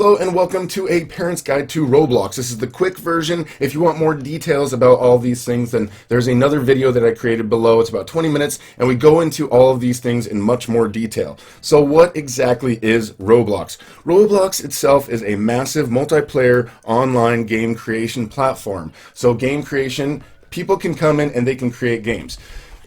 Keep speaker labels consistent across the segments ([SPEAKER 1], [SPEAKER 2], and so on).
[SPEAKER 1] Hello and welcome to a parent's guide to Roblox. This is the quick version. If you want more details about all these things, then there's another video that I created below. It's about 20 minutes and we go into all of these things in much more detail. So what exactly is Roblox? Roblox itself is a massive multiplayer online game creation platform. So game creation, people can come in and they can create games.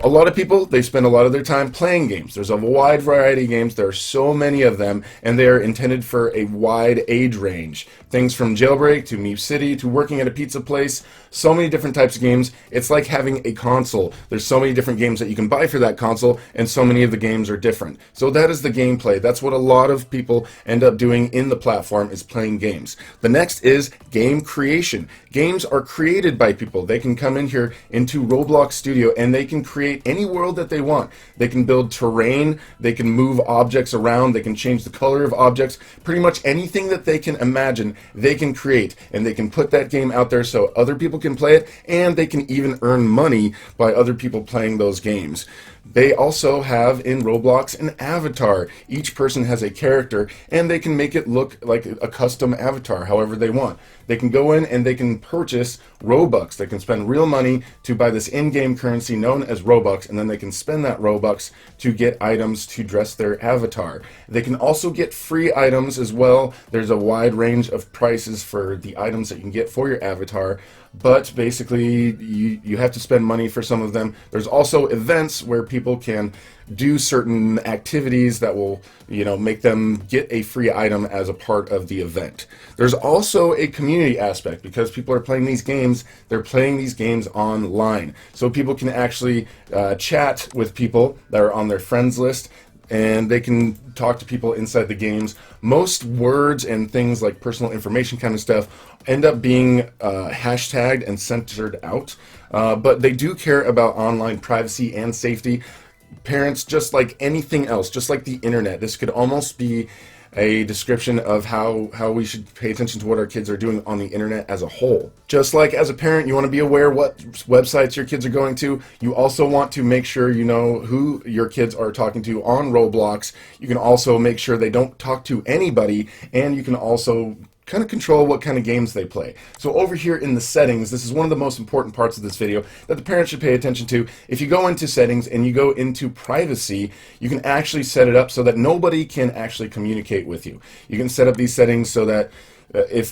[SPEAKER 1] A lot of people, they spend a lot of their time playing games. There's a wide variety of games. There are so many of them, and they are intended for a wide age range. Things from Jailbreak to Meep City to working at a pizza place. So many different types of games. It's like having a console. There's so many different games that you can buy for that console, and so many of the games are different. So that is the gameplay. That's what a lot of people end up doing in the platform, is playing games. The next is game creation. Games are created by people. They can come in here into Roblox Studio and they can create any world that they want. They can build terrain, they can move objects around, they can change the color of objects. Pretty much anything that they can imagine, they can create, and they can put that game out there so other people can play it, and they can even earn money by other people playing those games. They also have in Roblox an avatar. Each person has a character and they can make it look like a custom avatar however they want. They can go in and they can purchase Robux. They can spend real money to buy this in-game currency known as Robux, and then they can spend that Robux to get items to dress their avatar. They can also get free items as well. There's a wide range of prices for the items that you can get for your avatar, but basically you have to spend money for some of them. There's also events where people can do certain activities that will, make them get a free item as a part of the event. There's also a community aspect because people are playing these games. They're playing these games online, so people can actually chat with people that are on their friends list, and they can talk to people inside the games. Most words and things like personal information kind of stuff end up being hashtagged and censored out, but they do care about online privacy and safety. Parents, just like anything else, just like the internet, this could almost be a description of how we should pay attention to what our kids are doing on the internet as a whole. Just like as a parent, you want to be aware what websites your kids are going to, you also want to make sure you know who your kids are talking to on Roblox. You can also make sure they don't talk to anybody, and you can also kind of control what kind of games they play. So over here in the settings, this is one of the most important parts of this video that the parents should pay attention to. If you go into settings and you go into privacy, you can actually set it up so that nobody can actually communicate with you. You can set up these settings so that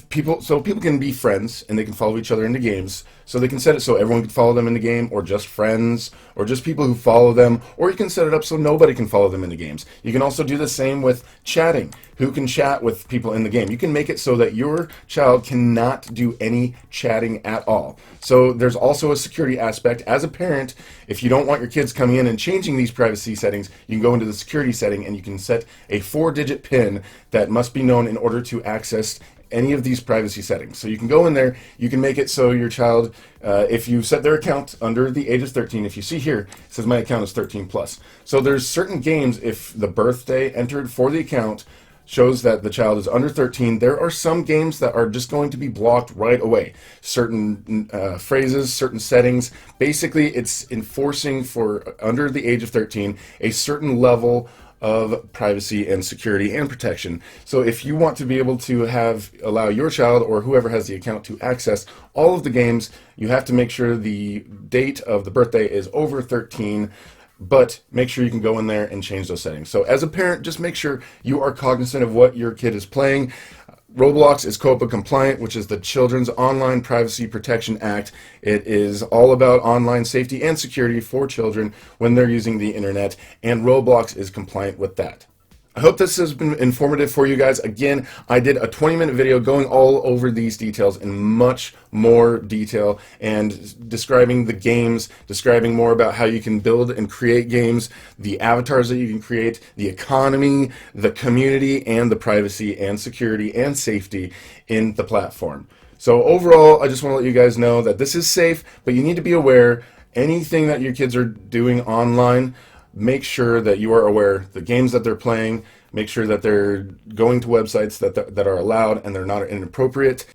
[SPEAKER 1] people can be friends and they can follow each other into games. So they can set it so everyone can follow them in the game, or just friends, or just people who follow them, or you can set it up so nobody can follow them in the games. You can also do the same with chatting. Who can chat with people in the game? You can make it so that your child cannot do any chatting at all. So there's also a security aspect. As a parent, if you don't want your kids coming in and changing these privacy settings, you can go into the security setting and you can set a 4-digit PIN that must be known in order to access any of these privacy settings. So you can go in there, you can make it so your child, if you set their account under the age of 13, if you see here, it says my account is 13 plus. So there's certain games, if the birthday entered for the account shows that the child is under 13, there are some games that are just going to be blocked right away. Certain phrases, certain settings, basically it's enforcing for under the age of 13 a certain level of privacy and security and protection. So if you want to be able to allow your child or whoever has the account to access all of the games, you have to make sure the date of the birthday is over 13, but make sure you can go in there and change those settings. So as a parent, just make sure you are cognizant of what your kid is playing. Roblox is COPPA compliant, which is the Children's Online Privacy Protection Act. It is all about online safety and security for children when they're using the internet, and Roblox is compliant with that. I hope this has been informative for you guys. Again, I did a 20-minute video going all over these details in much more detail and describing the games, describing more about how you can build and create games, the avatars that you can create, the economy, the community, and the privacy and security and safety in the platform. So overall, I just want to let you guys know that this is safe, but you need to be aware anything that your kids are doing online, make sure that you are aware the games that they're playing, make sure that they're going to websites that are allowed and they're not inappropriate.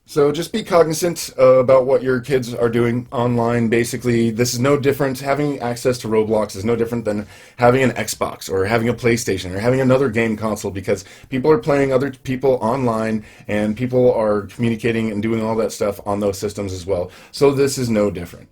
[SPEAKER 1] So just be cognizant about what your kids are doing online. Basically, this is no different. Having access to Roblox is no different than having an Xbox or having a PlayStation or having another game console, because people are playing other people online and people are communicating and doing all that stuff on those systems as well. So this is no different.